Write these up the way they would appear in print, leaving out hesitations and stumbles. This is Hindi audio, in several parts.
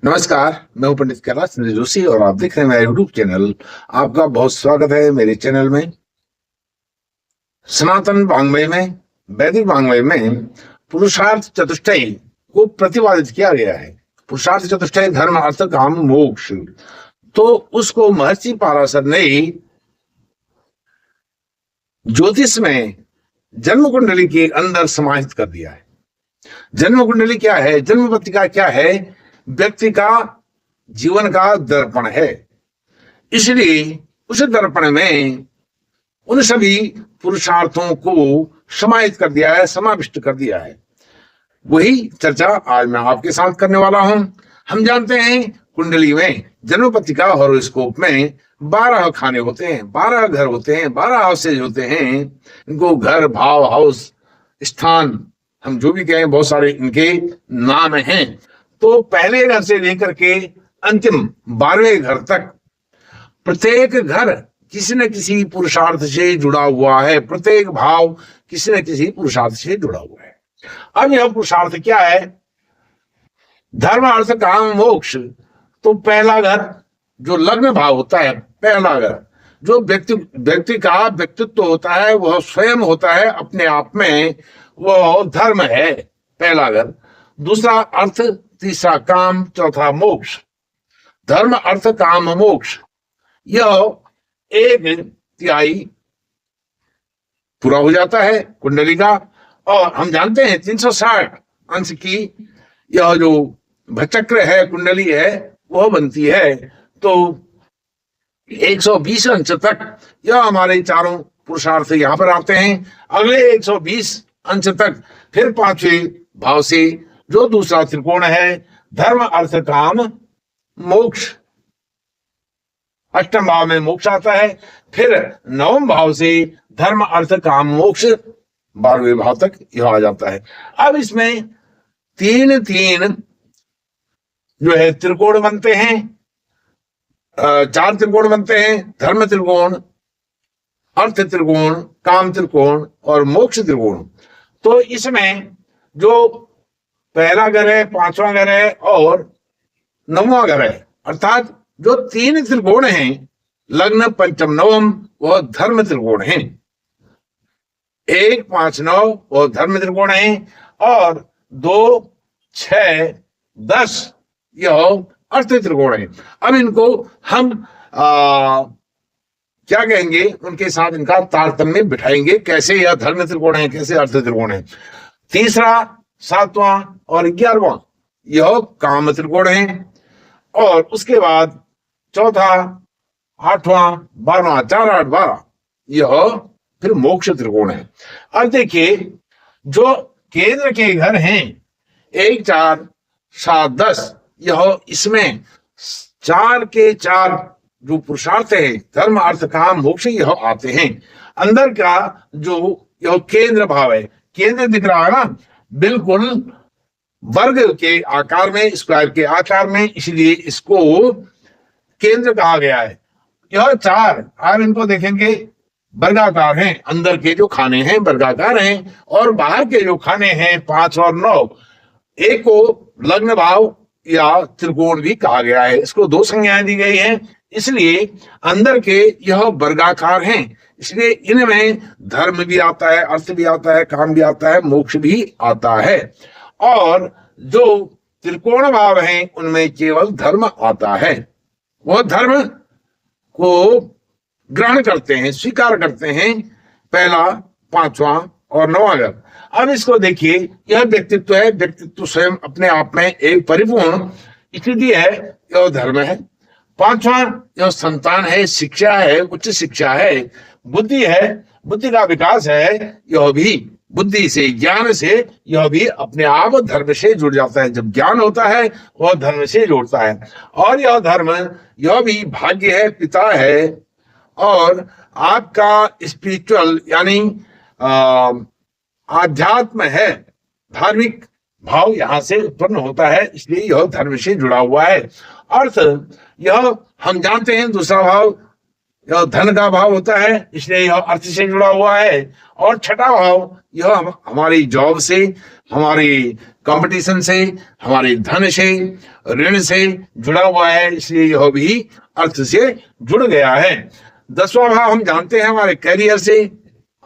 नमस्कार, मैं हूं पंडित कैलाश चंद्र जोशी और आप देख रहे हैं मेरा यूट्यूब चैनल। आपका बहुत स्वागत है मेरे चैनल में। सनातन वाङ्मय में, वैदिक वाङ्मय में पुरुषार्थ चतुष्टय को प्रतिपादित किया गया है। पुरुषार्थ चतुष्टय धर्म, अर्थ, काम, मोक्ष। तो उसको महर्षि पराशर ने ज्योतिष में जन्म कुंडली के अंदर समाहित कर दिया है। जन्म कुंडली क्या है? जन्म पत्रिका क्या है? व्यक्ति का जीवन का दर्पण है। इसलिए उस दर्पण में उन सभी पुरुषार्थों को समाहित कर दिया है, समाविष्ट कर दिया है। वही चर्चा आज मैं आपके साथ करने वाला हूं। हम जानते हैं कुंडली में, जन्म पत्रिका हॉरोस्कोप में 12 खाने होते हैं, 12 घर होते हैं, 12 हाउसेज होते हैं। इनको घर, भाव, हाउस, स्थान, हम जो भी कहें, बहुत सारे इनके नाम हैं। तो पहले घर से लेकर के अंतिम 12वें घर तक प्रत्येक घर किसी न किसी पुरुषार्थ से जुड़ा हुआ है। प्रत्येक भाव किसी न किसी पुरुषार्थ से जुड़ा हुआ है। अब यह पुरुषार्थ क्या है? धर्म, अर्थ, काम, मोक्ष। तो पहला घर जो लग्न भाव होता है, पहला घर जो व्यक्ति का व्यक्तित्व होता है, वह स्वयं होता है अपने आप में, वह धर्म है, पहला घर। दूसरा अर्थ, तीसरा काम, चौथा मोक्ष। धर्म, अर्थ, काम, मोक्ष, यह 1/3 पूरा हो जाता है कुंडली का। और हम जानते हैं 360 अंश की यह जो भचक्र है, कुंडली है, वह बनती है। तो 120 अंश तक यह हमारे चारों पुरुषार्थ यहां पर आते हैं। अगले 120 अंश तक फिर 5वें भाव से जो दूसरा त्रिकोण है, धर्म, अर्थ, काम, मोक्ष, अष्टम भाव में मोक्ष आता है। फिर 9वें भाव से धर्म, अर्थ, काम, मोक्ष 12वें भाव तक यह आ जाता है। अब इसमें 3 जो है त्रिकोण बनते हैं, 4 त्रिकोण बनते हैं। धर्म त्रिकोण, अर्थ त्रिकोण, काम त्रिकोण और मोक्ष त्रिकोण। तो इसमें जो पहला घर है, 5वां घर है और 9वां घर है, अर्थात जो 3 त्रिकोण हैं, लग्न, पंचम, नवम, वह धर्म त्रिकोण हैं। 1, 5, 9 वो धर्म त्रिकोण हैं और 2, 6, 10 यह अर्थ त्रिकोण है। अब इनको हम क्या कहेंगे, उनके साथ इनका तारतम्य बिठाएंगे, कैसे यह धर्म त्रिकोण है, कैसे अर्थ त्रिकोण है। तीसरा, 7वां और 11वां यह काम त्रिकोण है। और उसके बाद चौथा, 8वां, 12वां, 4, 8, 12 यह फिर मोक्ष त्रिकोण है। अब देखिए, जो केंद्र के घर हैं 1, 4, 7, 10, यह इसमें 4 के 4 जो पुरुषार्थ है, धर्म, अर्थ, काम, मोक्ष, यह आते हैं। अंदर का जो यह केंद्र भाव है, केंद्र दिख रहा है ना, बिल्कुल वर्ग के आकार में, स्क्वायर के आकार में, इसलिए इसको केंद्र कहा गया है। यह 4 आप इनको देखेंगे वर्गाकार हैं। अंदर के जो खाने हैं वर्गाकार हैं और बाहर के जो खाने हैं 5 और 9, एक को लग्न भाव या त्रिकोण भी कहा गया है। इसको 2 संज्ञाएं दी गई हैं, इसलिए अंदर के यह वर्गाकार हैं। इसलिए इनमें धर्म भी आता है, अर्थ भी आता है, काम भी आता है, मोक्ष भी आता है। और जो त्रिकोण भाव हैं उनमें केवल धर्म आता है। वह धर्म को ग्रहण करते हैं, स्वीकार करते हैं, पहला, 5वां और 9वां घर। अब इसको देखिए, यह व्यक्तित्व है। व्यक्तित्व स्वयं अपने आप में एक परिपूर्ण स्थिति है, यह धर्म है। 5वां यह संतान है, शिक्षा है, उच्च शिक्षा है, बुद्धि है, बुद्धि का विकास है। यह भी बुद्धि से, ज्ञान से, यह भी अपने आप धर्म से जुड़ जाता है। जब ज्ञान होता है वह धर्म से जुड़ता है। और यह धर्म, यह भी भाग्य है, पिता है और आपका स्पिरिचुअल यानी आध्यात्म है, धार्मिक भाव यहां से उत्पन्न होता है, इसलिए यह धर्म से जुड़ा हुआ है। अर्थ, यह हम जानते हैं दूसरा भाव यह धन का भाव होता है, इसलिए यह अर्थ से जुड़ा हुआ है। और छठा भाव यह हमारी जॉब से, हमारी कंपटीशन से, हमारे धन से, ऋण से जुड़ा हुआ है, इसलिए यह भी अर्थ से जुड़ गया है। 10वां भाव हम जानते हैं हमारे कैरियर से,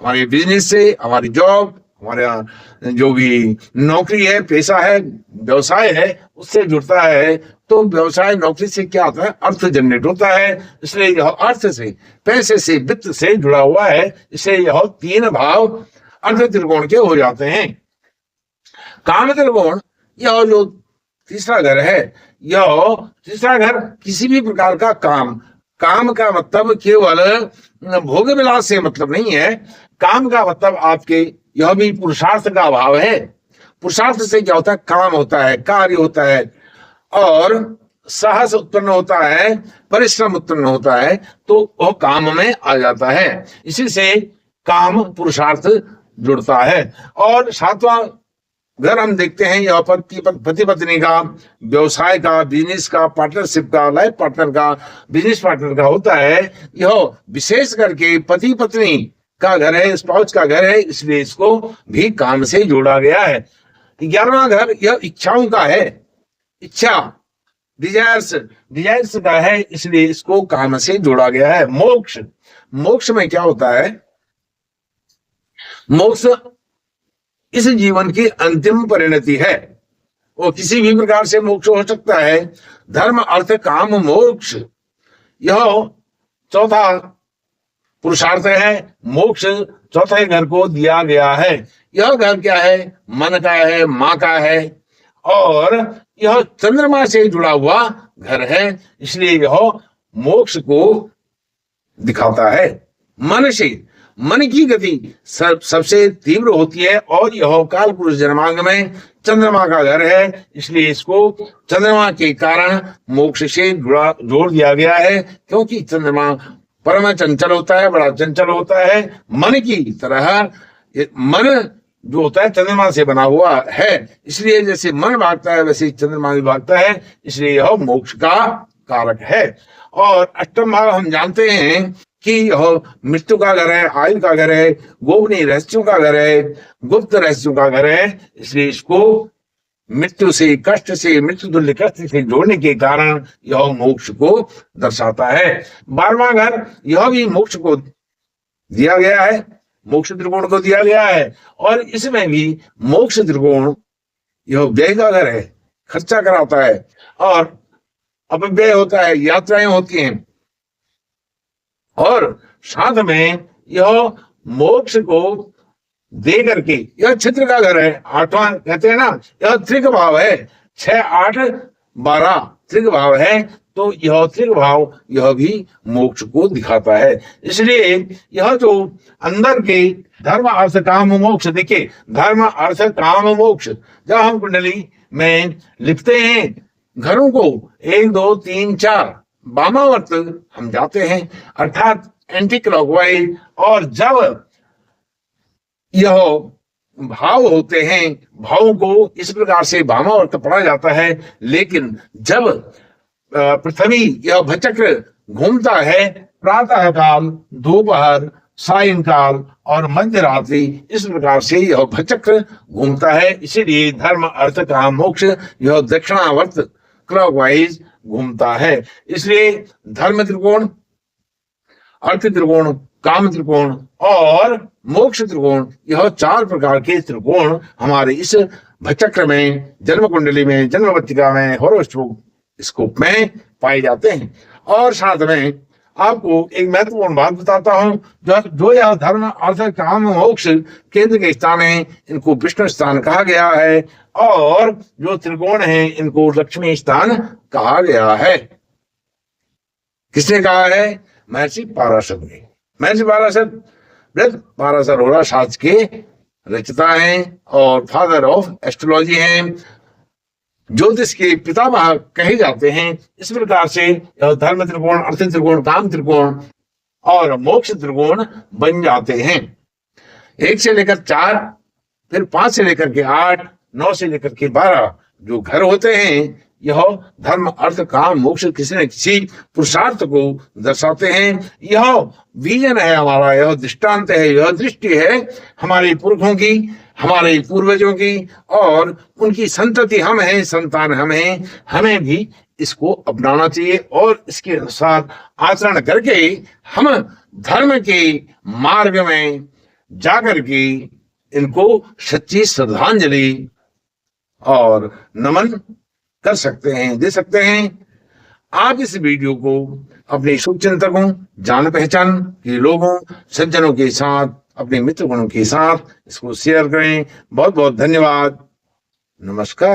हमारे बिजनेस से, हमारी जॉब, हमारा जो भी नौकरी है, पैसा है, व्यवसाय है, उससे जुड़ता है। तो व्यवसाय नौकरी से क्या होता है, अर्थ जनरेट होता है, इसलिए यह अर्थ से, पैसे से, वित्त से जुड़ा हुआ है, इसलिए यह 3 भाव अर्थ त्रिकोण के हो जाते हैं। काम त्रिकोण, यह जो तीसरा घर है, यह तीसरा घर किसी भी प्रकार का काम का मतलब केवल भोग विलास से मतलब नहीं है। काम का मतलब आपके यह भी पुरुषार्थ का अभाव है। पुरुषार्थ से क्या होता है, काम होता है, कार्य होता है, और साहस उत्पन्न होता है, परिश्रम उत्पन्न होता है, तो वह काम में आ जाता है। इसी से काम पुरुषार्थ जुड़ता है। और 7वां घर हम देखते हैं, यह पति पत्नी का, व्यवसाय का, बिजनेस का, पार्टनरशिप का, लाइफ पार्टनर का, बिजनेस पार्टनर का होता है। यह विशेष करके पति पत्नी का घर है, स्पाउस का घर है, इसलिए इसको भी काम से जोड़ा गया है। 11वां घर यह इच्छाओं का है, इच्छा, डिजायर्स का है, इसलिए इसको काम से जोड़ा गया है। मोक्ष में क्या होता है, मोक्ष इस जीवन की अंतिम परिणति है। वो किसी भी प्रकार से मोक्ष हो सकता है। धर्म अर्थ काम मोक्ष, यह चौथा पुरुषार्थ है। मोक्ष चौथे घर को दिया गया है। यह घर क्या है, मन का है, माँ का है, और यह चंद्रमा से जुड़ा हुआ घर है, इसलिए यह मोक्ष को दिखाता है। मन की गति सबसे तीव्र होती है, और यह काल पुरुष जन्मांग में चंद्रमा का घर है, इसलिए इसको चंद्रमा के कारण मोक्ष से जोड़ दिया गया है। क्योंकि चंद्रमा परम चंचल होता है, बड़ा चंचल होता है। मन की तरह मन जो होता है चंद्रमा से बना हुआ है, इसलिए जैसे मन भागता है वैसे चंद्रमा भी भागता है, इसलिए यह मोक्ष का कारक है। और 8वां भाव हम जानते हैं कि यह मृत्यु का घर है, आयु का घर है, गोपनीय रहस्यों का घर है, गुप्त रहस्यों का घर है, इसलिए इसको मृत्यु से, कष्ट से, मृत्यु तुल्य कष्ट से जोड़ने के कारण यह मोक्ष को दर्शाता है। 12वां घर, यह भी मोक्ष को दिया गया है, मोक्ष त्रिकोण को दिया गया है, और इसमें भी मोक्ष त्रिकोण यह व्यय का घर है, खर्चा कराता है, और अपव्यय होता है, यात्राएं होती हैं, और साथ में यह मोक्ष को दे करके, यह छिद्र का घर है। 8वां कहते हैं ना, यह त्रिक भाव है, 6, 8, 12 त्रिक भाव है, तो यह त्रिक भाव यह भी मोक्ष को दिखाता है। इसलिए यह जो अंदर के धर्म अर्थ काम मोक्ष, देखिए धर्म अर्थ काम मोक्ष, जब हम कुंडली में लिखते हैं घरों को 1, 2, 3, 4 वामावर्त हम जाते हैं, अर्थात एंटी क्लॉकवाइज, और जब यह भाव होते हैं, भावों को इस प्रकार से वामावर्त पढ़ा जाता है। लेकिन जब पृथ्वी यह भचक्र घूमता है, प्रातः काल, दोपहर, सायंकाल और मध्य रात्रि, इस प्रकार से यह भचक्र घूमता है। इसीलिए धर्म अर्थ काम मोक्ष यह दक्षिणावर्त क्लॉकवाइज घूमता है। इसलिए धर्म त्रिकोण, अर्थ त्रिकोण, काम त्रिकोण और मोक्ष त्रिकोण, यह 4 प्रकार के त्रिकोण हमारे इस भचक्र में, जन्म कुंडली में, जन्म पत्रिका में, हॉरोस्कोप में पाए जाते हैं। और साथ में आपको एक महत्वपूर्ण बात बताता हूं, जो यह धर्म अर्थ काम मोक्ष केंद्र के स्थान है, इनको विष्णु स्थान कहा गया है, और जो त्रिकोण है इनको लक्ष्मी स्थान कहा गया है। किसने कहा है? महर्षि पाराशर ने। महर्षि पाराशर होरा शास्त्र के रचयिता हैं और फादर ऑफ एस्ट्रोलॉजी हैं, ज्योतिष के पितामह कहे जाते हैं। इस प्रकार से धर्म त्रिकोण, अर्थ त्रिकोण, काम त्रिकोण और मोक्ष त्रिकोण बन जाते हैं। 1 से लेकर 4, फिर 5 से लेकर के 8, 9 से लेकर के 12 जो घर होते हैं, यह धर्म अर्थ काम मोक्ष किसी न किसी पुरुषार्थ को दर्शाते हैं। यह विजन है हमारा, यह दृष्टांत है, यह दृष्टि है हमारे पुरखों की, हमारे पूर्वजों की, और उनकी संतति हम हैं, संतान हम हैं। हमें भी इसको अपनाना चाहिए और इसके अनुसार आचरण करके हम धर्म के मार्ग में जाकर के इनको सच्ची श्रद्धांजलि और नमन कर सकते हैं, दे सकते हैं। आप इस वीडियो को अपने शुभचिंतकों, जान पहचान के लोगों, सज्जनों के साथ, अपने मित्रगणों के साथ इसको शेयर करें। बहुत बहुत धन्यवाद। नमस्कार।